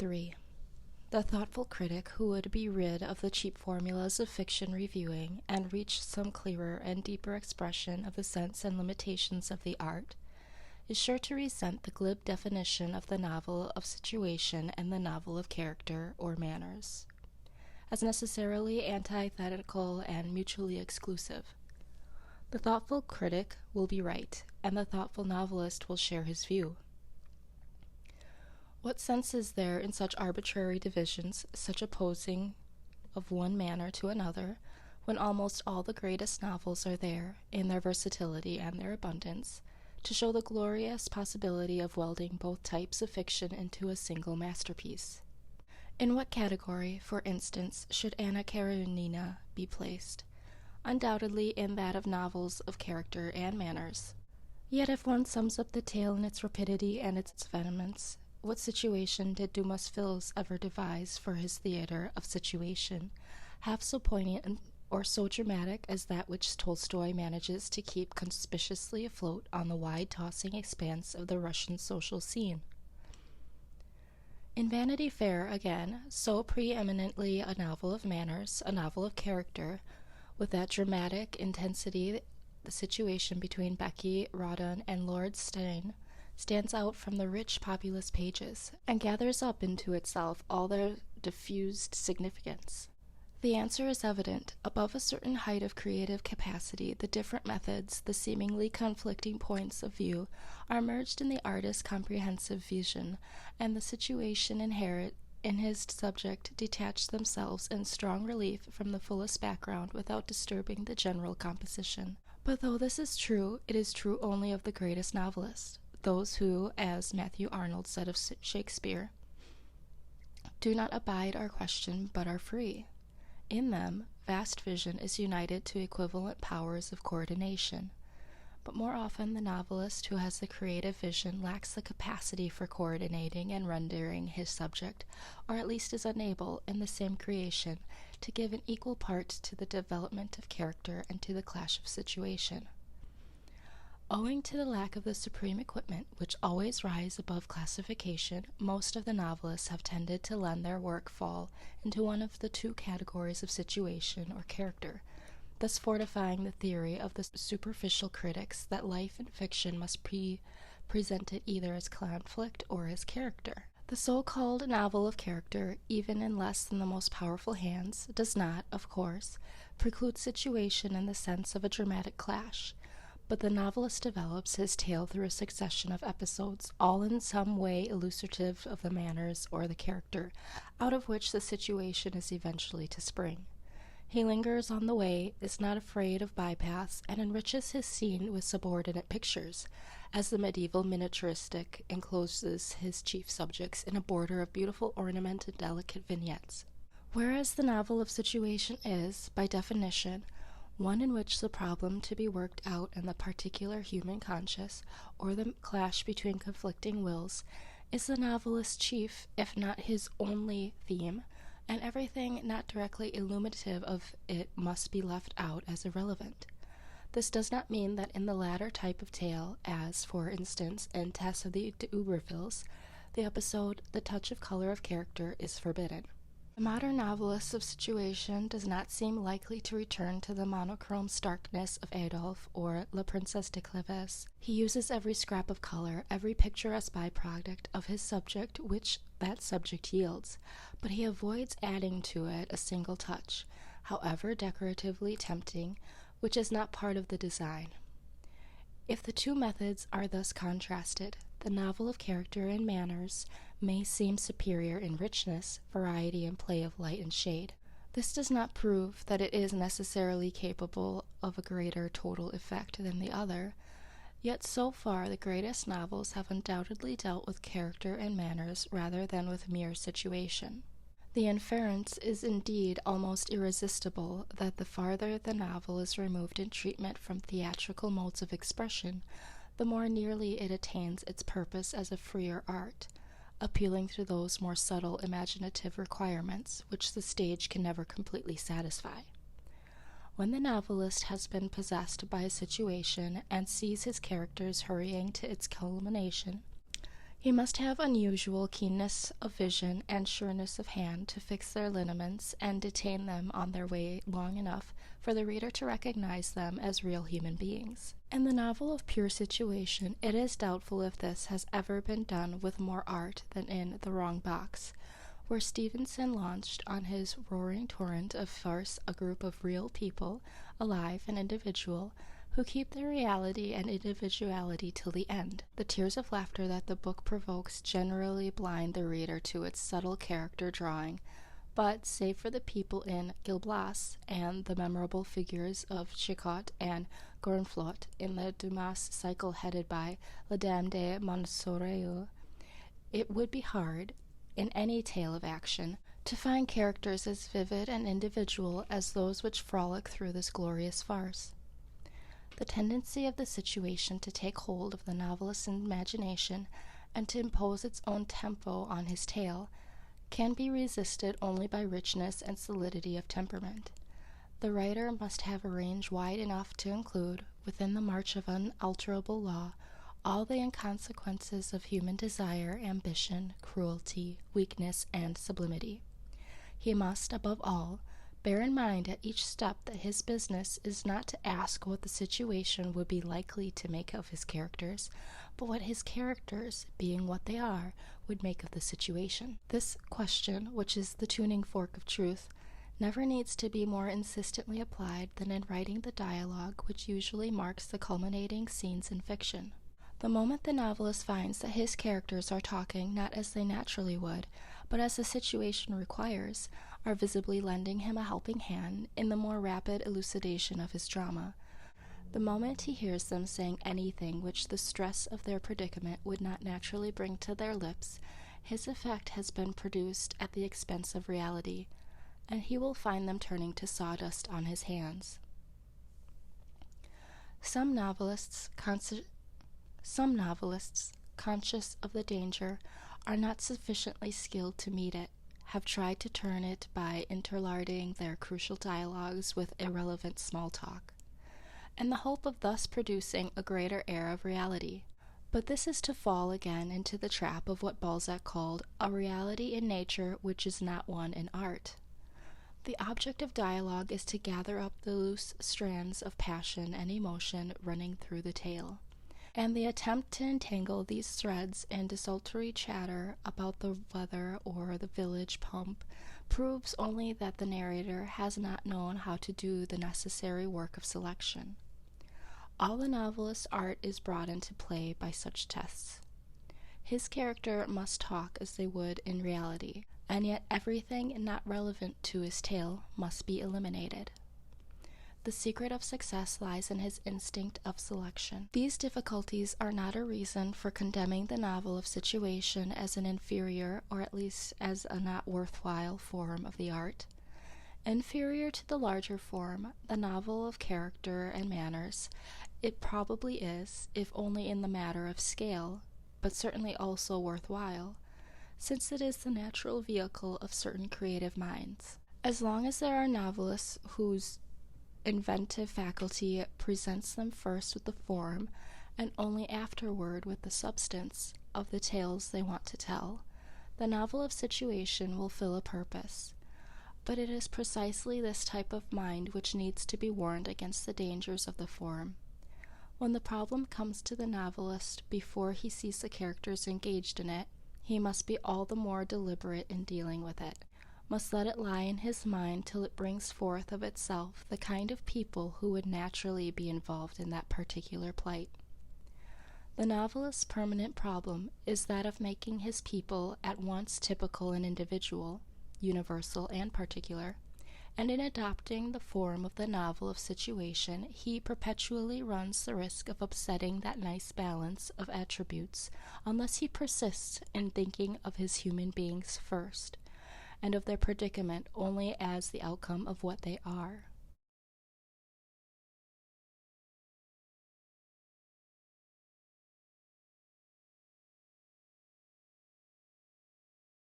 3. The thoughtful critic who would be rid of the cheap formulas of fiction reviewing and reach some clearer and deeper expression of the sense and limitations of the art is sure to resent the glib definition of the novel of situation and the novel of character or manners as necessarily antithetical and mutually exclusive. The thoughtful critic will be right, and the thoughtful novelist will share his view. What sense is there in such arbitrary divisions, such opposing of one manner to another, when almost all the greatest novels are there, in their versatility and their abundance, to show the glorious possibility of welding both types of fiction into a single masterpiece? In what category, for instance, should Anna Karenina be placed? Undoubtedly in that of novels of character and manners. Yet if one sums up the tale in its rapidity and its vehemence, what situation did Dumas Fils ever devise for his theater of situation, half so poignant or so dramatic as that which Tolstoy manages to keep conspicuously afloat on the wide-tossing expanse of the Russian social scene? In Vanity Fair, again, so preeminently a novel of manners, a novel of character, with that dramatic intensity, the situation between Becky, Rawdon, and Lord Steyne stands out from the rich populous pages, and gathers up into itself all their diffused significance. The answer is evident. Above a certain height of creative capacity, the different methods, the seemingly conflicting points of view, are merged in the artist's comprehensive vision, and the situation inherent in his subject detach themselves in strong relief from the fullest background without disturbing the general composition. But though this is true, it is true only of the greatest novelists, those who, as Matthew Arnold said of Shakespeare, do not abide our question but are free. In them, vast vision is united to equivalent powers of coordination. But more often the novelist who has the creative vision lacks the capacity for coordinating and rendering his subject, or at least is unable, in the same creation, to give an equal part to the development of character and to the clash of situation. Owing to the lack of the supreme equipment which always rise above classification, most of the novelists have tended to let their work fall into one of the two categories of situation or character, thus fortifying the theory of the superficial critics that life in fiction must be presented either as conflict or as character. The so-called novel of character, even in less than the most powerful hands, does not, of course, preclude situation in the sense of a dramatic clash, but the novelist develops his tale through a succession of episodes, all in some way elucidative of the manners or the character, out of which the situation is eventually to spring. He lingers on the way, is not afraid of bypaths, and enriches his scene with subordinate pictures, as the medieval miniaturistic encloses his chief subjects in a border of beautiful ornament and delicate vignettes. Whereas the novel of situation is, by definition, one in which the problem to be worked out in the particular human conscience, or the clash between conflicting wills, is the novelist's chief, if not his only, theme, and everything not directly illuminative of it must be left out as irrelevant. This does not mean that in the latter type of tale, as, for instance, in Tess of the D'Urbervilles, the episode, the touch of color of character, is forbidden. The modern novelist of situation does not seem likely to return to the monochrome starkness of Adolphe or La Princesse de Clèves. He uses every scrap of color, every picturesque byproduct of his subject which that subject yields, but he avoids adding to it a single touch, however decoratively tempting, which is not part of the design. If the two methods are thus contrasted, the novel of character and manners may seem superior in richness, variety, and play of light and shade. This does not prove that it is necessarily capable of a greater total effect than the other, yet so far the greatest novels have undoubtedly dealt with character and manners rather than with mere situation. The inference is indeed almost irresistible that the farther the novel is removed in treatment from theatrical modes of expression, the more nearly it attains its purpose as a freer art, appealing to those more subtle imaginative requirements which the stage can never completely satisfy. When the novelist has been possessed by a situation and sees his characters hurrying to its culmination, He must have unusual keenness of vision and sureness of hand to fix their lineaments and detain them on their way long enough for the reader to recognize them as real human beings. In the novel of pure situation, it is doubtful if this has ever been done with more art than in The Wrong Box, where Stevenson launched on his roaring torrent of farce a group of real people, alive and individual, who keep their reality and individuality till the end. The tears of laughter that the book provokes generally blind the reader to its subtle character drawing, but, save for the people in Gil Blas and the memorable figures of Chicotte and Gorenflot in the Dumas cycle headed by La Dame de Montsoreuil, it would be hard, in any tale of action, to find characters as vivid and individual as those which frolic through this glorious farce. The tendency of the situation to take hold of the novelist's imagination and to impose its own tempo on his tale can be resisted only by richness and solidity of temperament. The writer must have a range wide enough to include, within the march of unalterable law, all the inconsequences of human desire, ambition, cruelty, weakness, and sublimity. He must, above all, bear in mind at each step that his business is not to ask what the situation would be likely to make of his characters, but what his characters, being what they are, would make of the situation. This question, which is the tuning fork of truth, never needs to be more insistently applied than in writing the dialogue which usually marks the culminating scenes in fiction. The moment the novelist finds that his characters are talking not as they naturally would, but as the situation requires, are visibly lending him a helping hand in the more rapid elucidation of his drama. The moment he hears them saying anything which the stress of their predicament would not naturally bring to their lips, his effect has been produced at the expense of reality, and he will find them turning to sawdust on his hands. Some novelists, conscious of the danger, are not sufficiently skilled to meet it, have tried to turn it by interlarding their crucial dialogues with irrelevant small talk, in the hope of thus producing a greater air of reality. But this is to fall again into the trap of what Balzac called a reality in nature which is not one in art. The object of dialogue is to gather up the loose strands of passion and emotion running through the tale, and the attempt to entangle these threads in desultory chatter about the weather or the village pump proves only that the narrator has not known how to do the necessary work of selection. All the novelist's art is brought into play by such tests. His character must talk as they would in reality, and yet everything not relevant to his tale must be eliminated. The secret of success lies in his instinct of selection. These difficulties are not a reason for condemning the novel of situation as an inferior, or at least as a not worthwhile form of the art. Inferior to the larger form, the novel of character and manners, it probably is, if only in the matter of scale, but certainly also worthwhile, since it is the natural vehicle of certain creative minds. As long as there are novelists whose inventive faculty presents them first with the form, and only afterward with the substance, of the tales they want to tell, the novel of situation will fill a purpose. But it is precisely this type of mind which needs to be warned against the dangers of the form. When the problem comes to the novelist before he sees the characters engaged in it, he must be all the more deliberate in dealing with it, must let it lie in his mind till it brings forth of itself the kind of people who would naturally be involved in that particular plight. The novelist's permanent problem is that of making his people at once typical and individual, universal and particular, and in adopting the form of the novel of situation, he perpetually runs the risk of upsetting that nice balance of attributes unless he persists in thinking of his human beings first, and of their predicament only as the outcome of what they are.